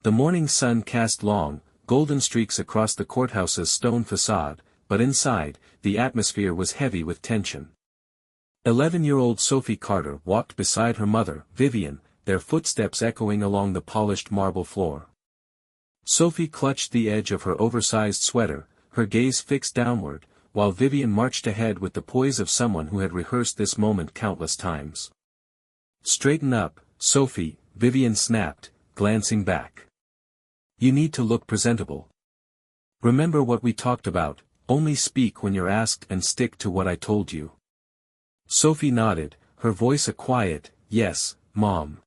The morning sun cast long, golden streaks across the courthouse's stone facade, but inside, the atmosphere was heavy with tension. 11-year-old Sophie Carter walked beside her mother, Vivian, their footsteps echoing along the polished marble floor. Sophie clutched the edge of her oversized sweater, her gaze fixed downward, while Vivian marched ahead with the poise of someone who had rehearsed this moment countless times. "Straighten up, Sophie," Vivian snapped, glancing back. "You need to look presentable. Remember what we talked about, only speak when you're asked and stick to what I told you." Sophie nodded, her voice a quiet, "Yes, Mom."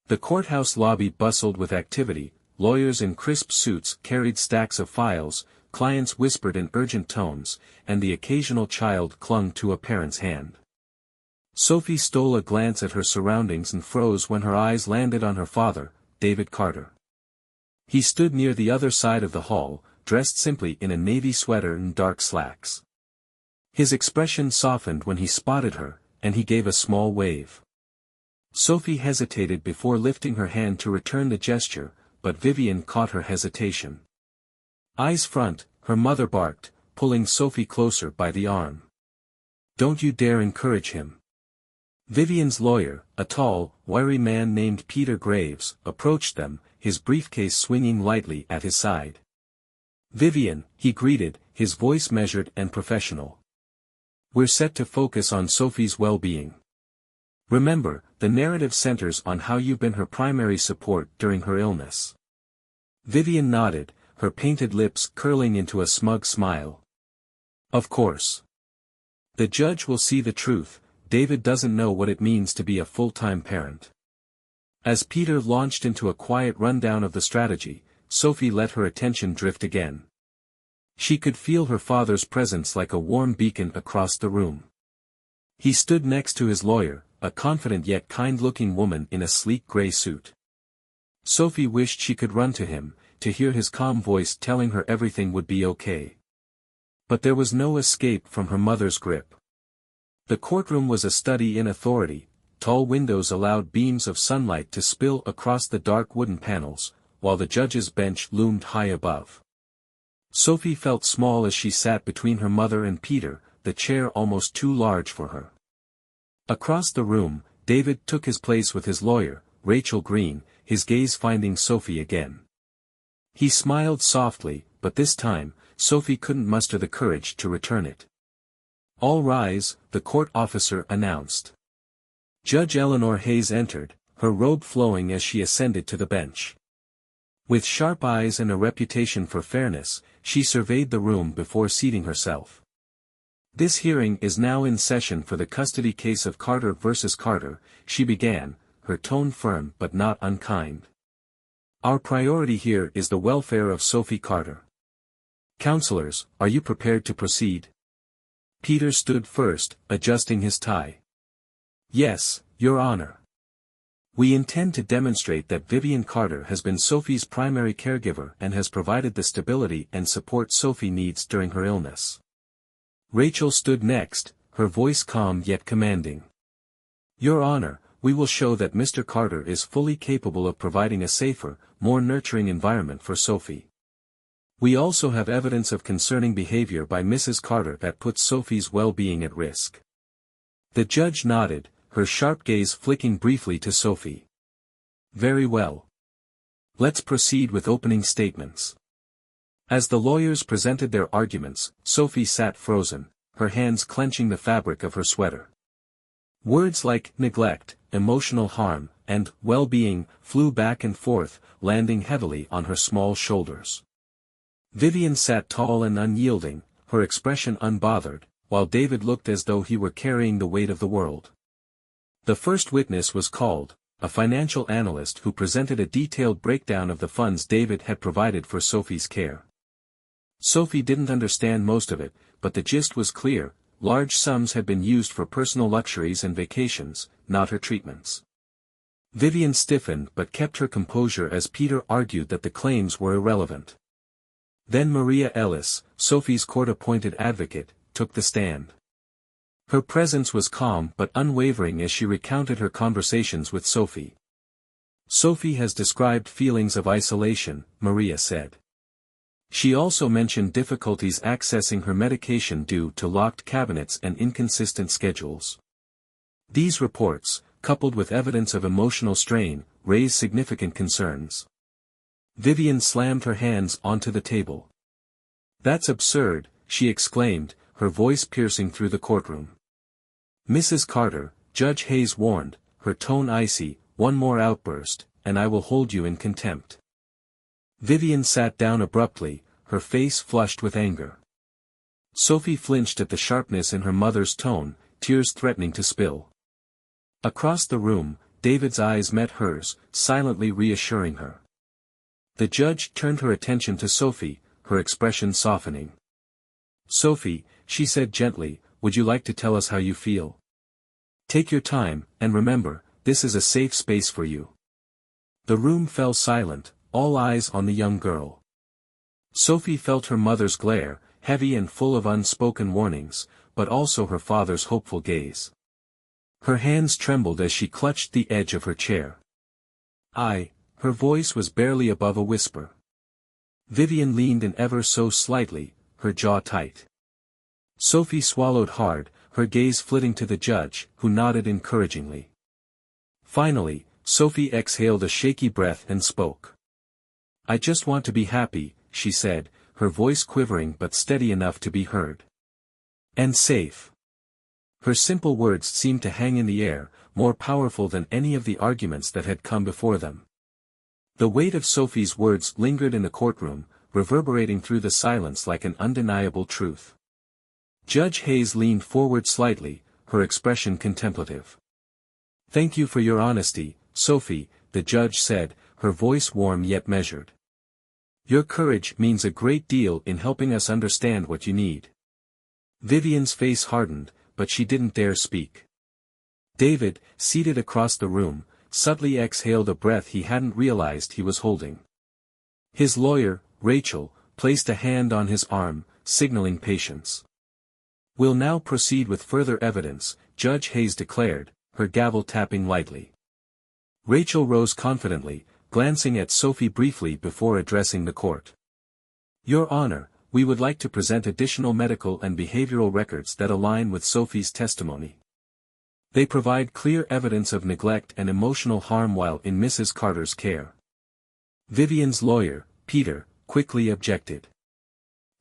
The courthouse lobby bustled with activity, lawyers in crisp suits carried stacks of files, clients whispered in urgent tones, and the occasional child clung to a parent's hand. Sophie stole a glance at her surroundings and froze when her eyes landed on her father, David Carter. He stood near the other side of the hall, dressed simply in a navy sweater and dark slacks. His expression softened when he spotted her, and he gave a small wave. Sophie hesitated before lifting her hand to return the gesture, but Vivian caught her hesitation. "Eyes front," her mother barked, pulling Sophie closer by the arm. "Don't you dare encourage him." Vivian's lawyer, a tall, wiry man named Peter Graves, approached them, his briefcase swinging lightly at his side. "Vivian," he greeted, his voice measured and professional. "We're set to focus on Sophie's well-being. Remember, the narrative centers on how you've been her primary support during her illness." Vivian nodded, her painted lips curling into a smug smile. "Of course. The judge will see the truth. David doesn't know what it means to be a full-time parent." As Peter launched into a quiet rundown of the strategy, Sophie let her attention drift again. She could feel her father's presence like a warm beacon across the room. He stood next to his lawyer, a confident yet kind-looking woman in a sleek gray suit. Sophie wished she could run to him, to hear his calm voice telling her everything would be okay. But there was no escape from her mother's grip. The courtroom was a study in authority. Tall windows allowed beams of sunlight to spill across the dark wooden panels, while the judge's bench loomed high above. Sophie felt small as she sat between her mother and Peter, the chair almost too large for her. Across the room, David took his place with his lawyer, Rachel Green, his gaze finding Sophie again. He smiled softly, but this time, Sophie couldn't muster the courage to return it. "All rise," the court officer announced. Judge Eleanor Hayes entered, her robe flowing as she ascended to the bench. With sharp eyes and a reputation for fairness, she surveyed the room before seating herself. "This hearing is now in session for the custody case of Carter versus Carter," she began, her tone firm but not unkind. "Our priority here is the welfare of Sophie Carter. Counselors, are you prepared to proceed?" Peter stood first, adjusting his tie. "Yes, Your Honor. We intend to demonstrate that Vivian Carter has been Sophie's primary caregiver and has provided the stability and support Sophie needs during her illness." Rachel stood next, her voice calm yet commanding. "Your Honor, we will show that Mr. Carter is fully capable of providing a safer, more nurturing environment for Sophie. We also have evidence of concerning behavior by Mrs. Carter that puts Sophie's well-being at risk." The judge nodded, her sharp gaze flicking briefly to Sophie. "Very well. Let's proceed with opening statements." As the lawyers presented their arguments, Sophie sat frozen, her hands clenching the fabric of her sweater. Words like neglect, emotional harm, and well-being flew back and forth, landing heavily on her small shoulders. Vivian sat tall and unyielding, her expression unbothered, while David looked as though he were carrying the weight of the world. The first witness was called, a financial analyst who presented a detailed breakdown of the funds David had provided for Sophie's care. Sophie didn't understand most of it, but the gist was clear: large sums had been used for personal luxuries and vacations, not her treatments. Vivian stiffened but kept her composure as Peter argued that the claims were irrelevant. Then Maria Ellis, Sophie's court-appointed advocate, took the stand. Her presence was calm but unwavering as she recounted her conversations with Sophie. Sophie has described feelings of isolation, Maria said. She also mentioned difficulties accessing her medication due to locked cabinets and inconsistent schedules. These reports, coupled with evidence of emotional strain, raise significant concerns. Vivian slammed her hands onto the table. "That's absurd," she exclaimed, her voice piercing through the courtroom. "Mrs. Carter," Judge Hayes warned, her tone icy, "one more outburst, and I will hold you in contempt." Vivian sat down abruptly, her face flushed with anger. Sophie flinched at the sharpness in her mother's tone, tears threatening to spill. Across the room, David's eyes met hers, silently reassuring her. The judge turned her attention to Sophie, her expression softening. "Sophie," she said gently, "would you like to tell us how you feel? Take your time, and remember, this is a safe space for you." The room fell silent, all eyes on the young girl. Sophie felt her mother's glare, heavy and full of unspoken warnings, but also her father's hopeful gaze. Her hands trembled as she clutched the edge of her chair. Her voice was barely above a whisper. Vivian leaned in ever so slightly, her jaw tight. Sophie swallowed hard, her gaze flitting to the judge, who nodded encouragingly. Finally, Sophie exhaled a shaky breath and spoke. "I just want to be happy," she said, her voice quivering but steady enough to be heard. "And safe." Her simple words seemed to hang in the air, more powerful than any of the arguments that had come before them. The weight of Sophie's words lingered in the courtroom, reverberating through the silence like an undeniable truth. Judge Hayes leaned forward slightly, her expression contemplative. "Thank you for your honesty, Sophie," the judge said, her voice warm yet measured. "Your courage means a great deal in helping us understand what you need." Vivian's face hardened, but she didn't dare speak. David, seated across the room, subtly exhaled a breath he hadn't realized he was holding. His lawyer, Rachel, placed a hand on his arm, signaling patience. "We'll now proceed with further evidence," Judge Hayes declared, her gavel tapping lightly. Rachel rose confidently, glancing at Sophie briefly before addressing the court. "Your Honor, we would like to present additional medical and behavioral records that align with Sophie's testimony. They provide clear evidence of neglect and emotional harm while in Mrs. Carter's care." Vivian's lawyer, Peter, quickly objected.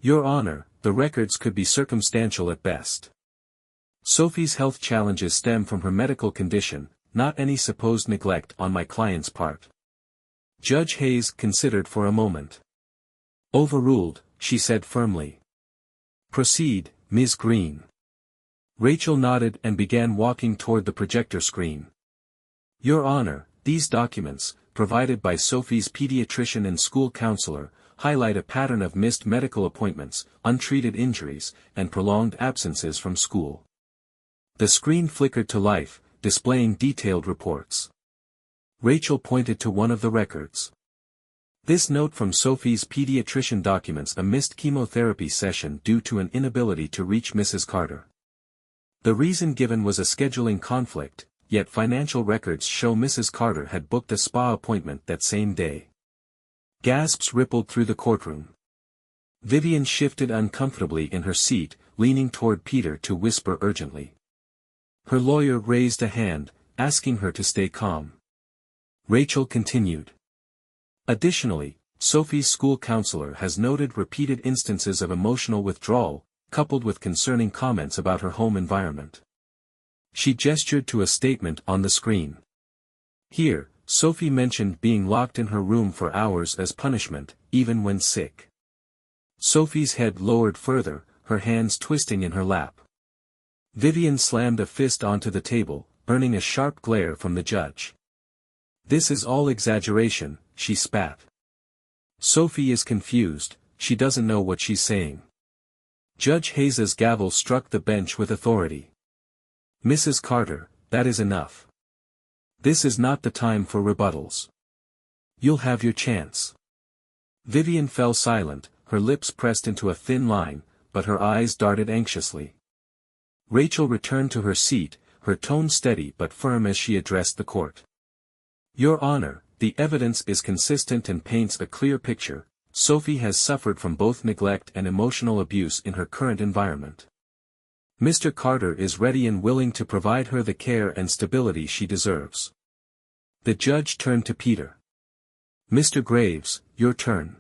"Your Honor, the records could be circumstantial at best. Sophie's health challenges stem from her medical condition, not any supposed neglect on my client's part." Judge Hayes considered for a moment. "Overruled," she said firmly. "Proceed, Ms. Green." Rachel nodded and began walking toward the projector screen. "Your Honor, these documents, provided by Sophie's pediatrician and school counselor, highlight a pattern of missed medical appointments, untreated injuries, and prolonged absences from school." The screen flickered to life, displaying detailed reports. Rachel pointed to one of the records. "This note from Sophie's pediatrician documents a missed chemotherapy session due to an inability to reach Mrs. Carter. The reason given was a scheduling conflict, yet financial records show Mrs. Carter had booked a spa appointment that same day." Gasps rippled through the courtroom. Vivian shifted uncomfortably in her seat, leaning toward Peter to whisper urgently. Her lawyer raised a hand, asking her to stay calm. Rachel continued. "Additionally, Sophie's school counselor has noted repeated instances of emotional withdrawal, coupled with concerning comments about her home environment." She gestured to a statement on the screen. "Here, Sophie mentioned being locked in her room for hours as punishment, even when sick." Sophie's head lowered further, her hands twisting in her lap. Vivian slammed a fist onto the table, earning a sharp glare from the judge. "This is all exaggeration," she spat. "Sophie is confused, she doesn't know what she's saying." Judge Hayes's gavel struck the bench with authority. "Mrs. Carter, that is enough. This is not the time for rebuttals. You'll have your chance." Vivian fell silent, her lips pressed into a thin line, but her eyes darted anxiously. Rachel returned to her seat, her tone steady but firm as she addressed the court. "Your Honor, The evidence is consistent and paints a clear picture. Sophie has suffered from both neglect and emotional abuse in her current environment. Mr. Carter is ready and willing to provide her the care and stability she deserves. The judge turned to Peter. Mr. Graves, your turn.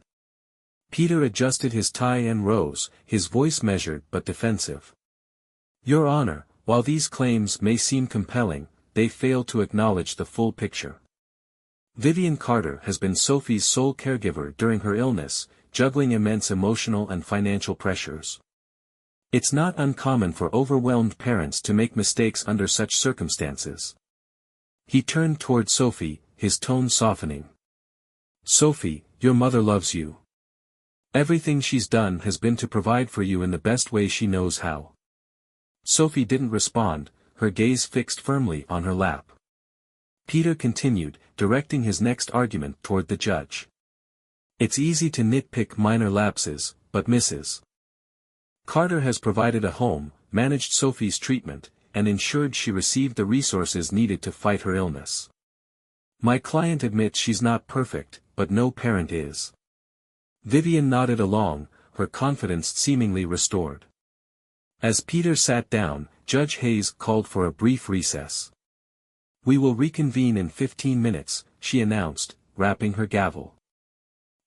Peter adjusted his tie and rose, his voice measured but defensive. Your Honor, while these claims may seem compelling, they fail to acknowledge the full picture. Vivian Carter has been Sophie's sole caregiver during her illness, juggling immense emotional and financial pressures. It's not uncommon for overwhelmed parents to make mistakes under such circumstances. He turned toward Sophie, his tone softening. Sophie, your mother loves you. Everything she's done has been to provide for you in the best way she knows how. Sophie didn't respond, her gaze fixed firmly on her lap. Peter continued, directing his next argument toward the judge. It's easy to nitpick minor lapses, but Mrs. Carter has provided a home, managed Sophie's treatment, and ensured she received the resources needed to fight her illness. My client admits she's not perfect, but no parent is. Vivian nodded along, her confidence seemingly restored. As Peter sat down, Judge Hayes called for a brief recess. We will reconvene in 15 minutes, she announced, rapping her gavel.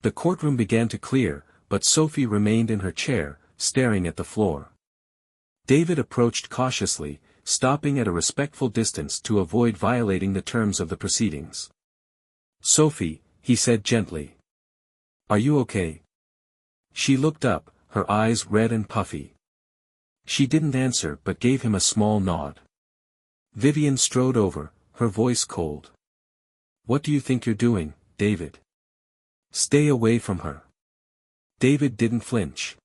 The courtroom began to clear, but Sophie remained in her chair, staring at the floor. David approached cautiously, stopping at a respectful distance to avoid violating the terms of the proceedings. Sophie, he said gently. Are you okay? She looked up, her eyes red and puffy. She didn't answer but gave him a small nod. Vivian strode over, her voice cold. What do you think you're doing, David? Stay away from her. David didn't flinch.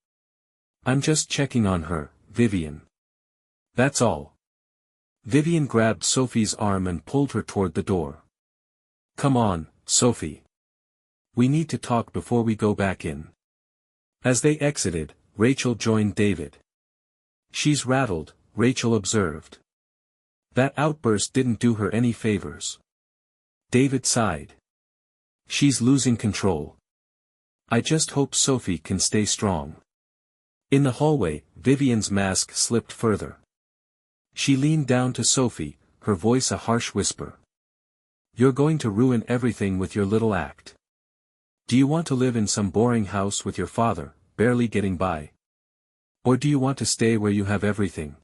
I'm just checking on her, Vivian. That's all. Vivian grabbed Sophie's arm and pulled her toward the door. Come on, Sophie. We need to talk before we go back in. As they exited, Rachel joined David. She's rattled, Rachel observed. That outburst didn't do her any favors. David sighed. She's losing control. I just hope Sophie can stay strong. In the hallway, Vivian's mask slipped further. She leaned down to Sophie, her voice a harsh whisper. You're going to ruin everything with your little act. Do you want to live in some boring house with your father, barely getting by? Or do you want to stay where you have everything?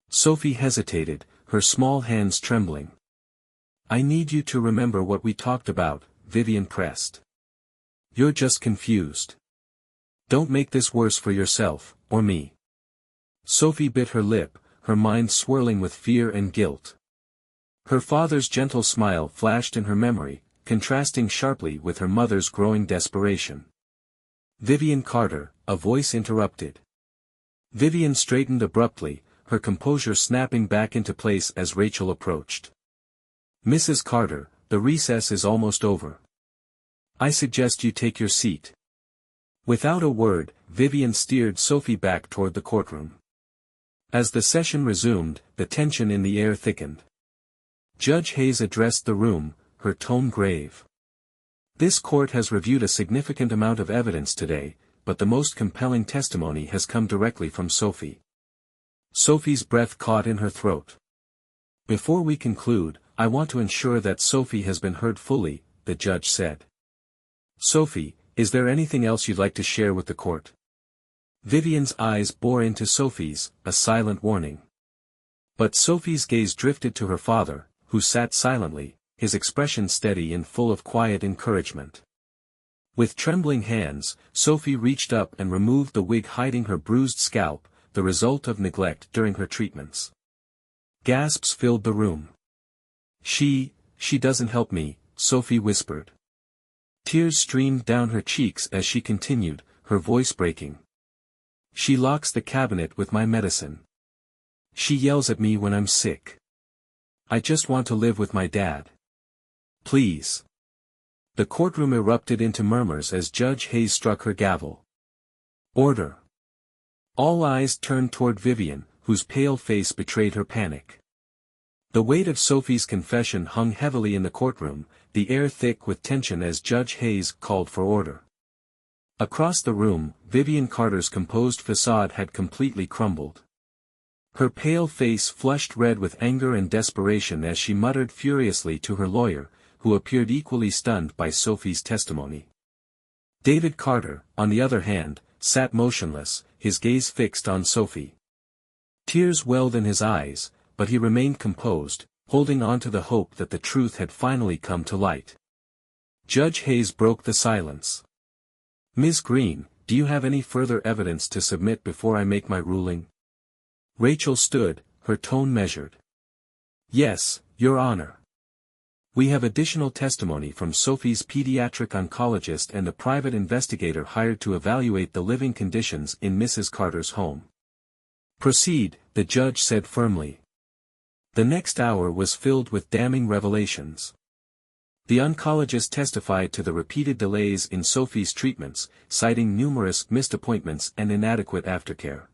Sophie hesitated, her small hands trembling. I need you to remember what we talked about, Vivian pressed. You're just confused. Don't make this worse for yourself, or me. Sophie bit her lip, her mind swirling with fear and guilt. Her father's gentle smile flashed in her memory, contrasting sharply with her mother's growing desperation. Vivian Carter, a voice interrupted. Vivian straightened abruptly, her composure snapping back into place as Rachel approached. Mrs. Carter, the recess is almost over. I suggest you take your seat. Without a word, Vivian steered Sophie back toward the courtroom. As the session resumed, the tension in the air thickened. Judge Hayes addressed the room, her tone grave. This court has reviewed a significant amount of evidence today, but the most compelling testimony has come directly from Sophie. Sophie's breath caught in her throat. Before we conclude, I want to ensure that Sophie has been heard fully, the judge said. Sophie, is there anything else you'd like to share with the court? Vivian's eyes bore into Sophie's, a silent warning. But Sophie's gaze drifted to her father, who sat silently, his expression steady and full of quiet encouragement. With trembling hands, Sophie reached up and removed the wig hiding her bruised scalp, the result of neglect during her treatments. Gasps filled the room. She doesn't help me, Sophie whispered. Tears streamed down her cheeks as she continued, her voice breaking. She locks the cabinet with my medicine. She yells at me when I'm sick. I just want to live with my dad. Please. The courtroom erupted into murmurs as Judge Hayes struck her gavel. Order. All eyes turned toward Vivian, whose pale face betrayed her panic. The weight of Sophie's confession hung heavily in the courtroom, the air thick with tension as Judge Hayes called for order. Across the room, Vivian Carter's composed facade had completely crumbled. Her pale face flushed red with anger and desperation as she muttered furiously to her lawyer, who appeared equally stunned by Sophie's testimony. David Carter, on the other hand, sat motionless, his gaze fixed on Sophie. Tears welled in his eyes, but he remained composed, holding on to the hope that the truth had finally come to light. Judge Hayes broke the silence. "Ms. Green, do you have any further evidence to submit before I make my ruling?" Rachel stood, her tone measured. "Yes, Your Honor. We have additional testimony from Sophie's pediatric oncologist and a private investigator hired to evaluate the living conditions in Mrs. Carter's home." "Proceed," the judge said firmly. The next hour was filled with damning revelations. The oncologist testified to the repeated delays in Sophie's treatments, citing numerous missed appointments and inadequate aftercare.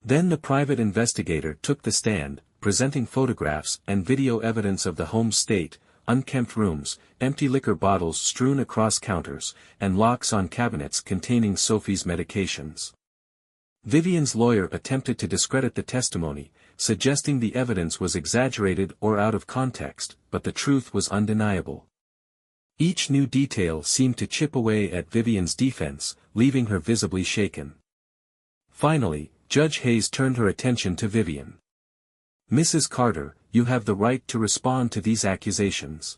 Then the private investigator took the stand, presenting photographs and video evidence of the home's state, unkempt rooms, empty liquor bottles strewn across counters, and locks on cabinets containing Sophie's medications. Vivian's lawyer attempted to discredit the testimony, suggesting the evidence was exaggerated or out of context, but the truth was undeniable. Each new detail seemed to chip away at Vivian's defense, leaving her visibly shaken. Finally, Judge Hayes turned her attention to Vivian. "Mrs. Carter, you have the right to respond to these accusations.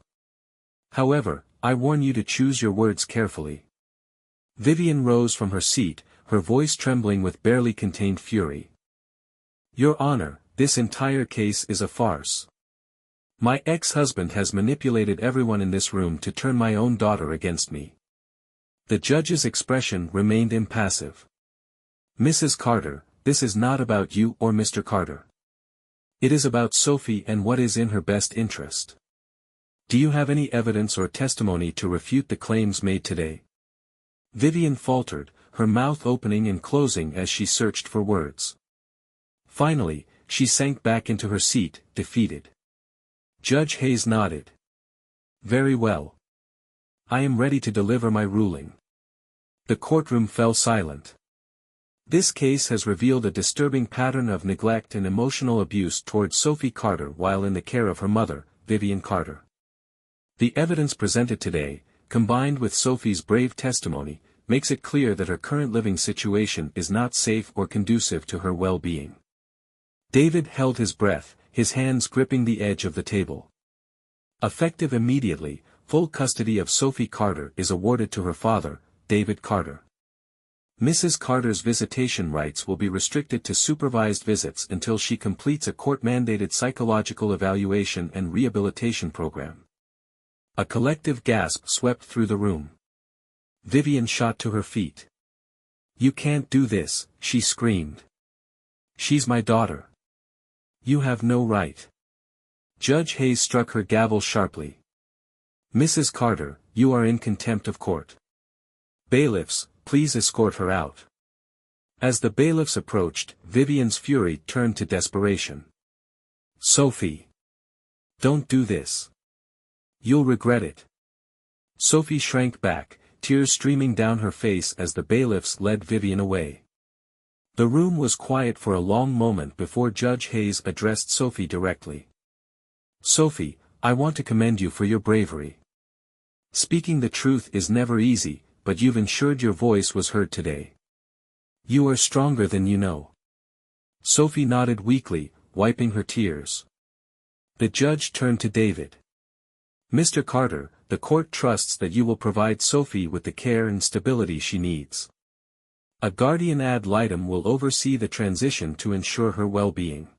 However, I warn you to choose your words carefully." Vivian rose from her seat, her voice trembling with barely contained fury. "Your Honor, this entire case is a farce. My ex-husband has manipulated everyone in this room to turn my own daughter against me." The judge's expression remained impassive. "Mrs. Carter, this is not about you or Mr. Carter. It is about Sophie and what is in her best interest. Do you have any evidence or testimony to refute the claims made today?" Vivian faltered, her mouth opening and closing as she searched for words. Finally, she sank back into her seat, defeated. Judge Hayes nodded. "Very well. I am ready to deliver my ruling." The courtroom fell silent. This case has revealed a disturbing pattern of neglect and emotional abuse towards Sophie Carter while in the care of her mother, Vivian Carter. The evidence presented today, combined with Sophie's brave testimony, makes it clear that her current living situation is not safe or conducive to her well-being. David held his breath, his hands gripping the edge of the table. Effective immediately, full custody of Sophie Carter is awarded to her father, David Carter. Mrs. Carter's visitation rights will be restricted to supervised visits until she completes a court-mandated psychological evaluation and rehabilitation program. A collective gasp swept through the room. Vivian shot to her feet. "You can't do this," she screamed. "She's my daughter. You have no right." Judge Hayes struck her gavel sharply. "Mrs. Carter, you are in contempt of court. Bailiffs, please escort her out." As the bailiffs approached, Vivian's fury turned to desperation. "Sophie! Don't do this. You'll regret it." Sophie shrank back, tears streaming down her face as the bailiffs led Vivian away. The room was quiet for a long moment before Judge Hayes addressed Sophie directly. "Sophie, I want to commend you for your bravery. Speaking the truth is never easy, but you've ensured your voice was heard today. You are stronger than you know." Sophie nodded weakly, wiping her tears. The judge turned to David. "Mr. Carter, the court trusts that you will provide Sophie with the care and stability she needs. A guardian ad litem will oversee the transition to ensure her well-being."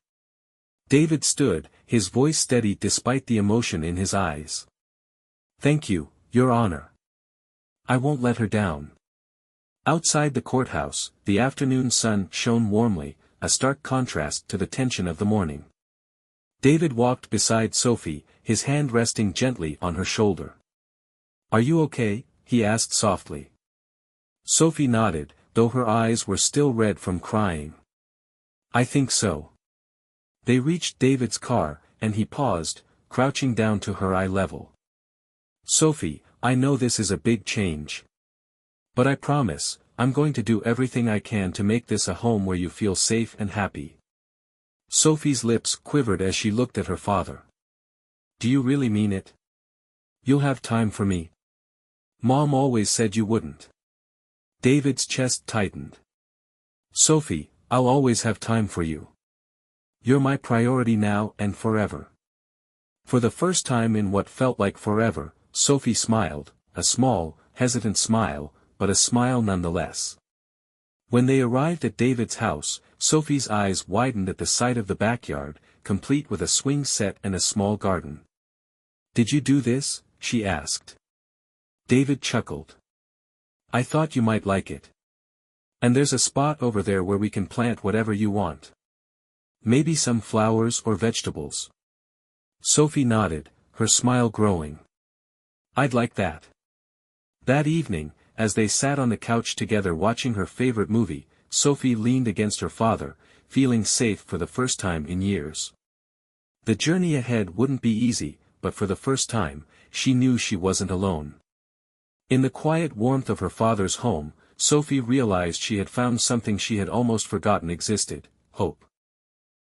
David stood, his voice steady despite the emotion in his eyes. "Thank you, Your Honor. I won't let her down." Outside the courthouse, the afternoon sun shone warmly, a stark contrast to the tension of the morning. David walked beside Sophie, his hand resting gently on her shoulder. "Are you okay?" he asked softly. Sophie nodded, though her eyes were still red from crying. "I think so." They reached David's car, and he paused, crouching down to her eye level. Sophie, I know this is a big change. But I promise, I'm going to do everything I can to make this a home where you feel safe and happy. Sophie's lips quivered as she looked at her father. Do you really mean it? You'll have time for me? Mom always said you wouldn't. David's chest tightened. Sophie, I'll always have time for you. You're my priority now and forever. For the first time in what felt like forever, Sophie smiled, a small, hesitant smile, but a smile nonetheless. When they arrived at David's house, Sophie's eyes widened at the sight of the backyard, complete with a swing set and a small garden. Did you do this? She asked. David chuckled. I thought you might like it. And there's a spot over there where we can plant whatever you want. Maybe some flowers or vegetables. Sophie nodded, her smile growing. I'd like that. That evening, as they sat on the couch together watching her favorite movie, Sophie leaned against her father, feeling safe for the first time in years. The journey ahead wouldn't be easy, but for the first time, she knew she wasn't alone. In the quiet warmth of her father's home, Sophie realized she had found something she had almost forgotten existed: hope.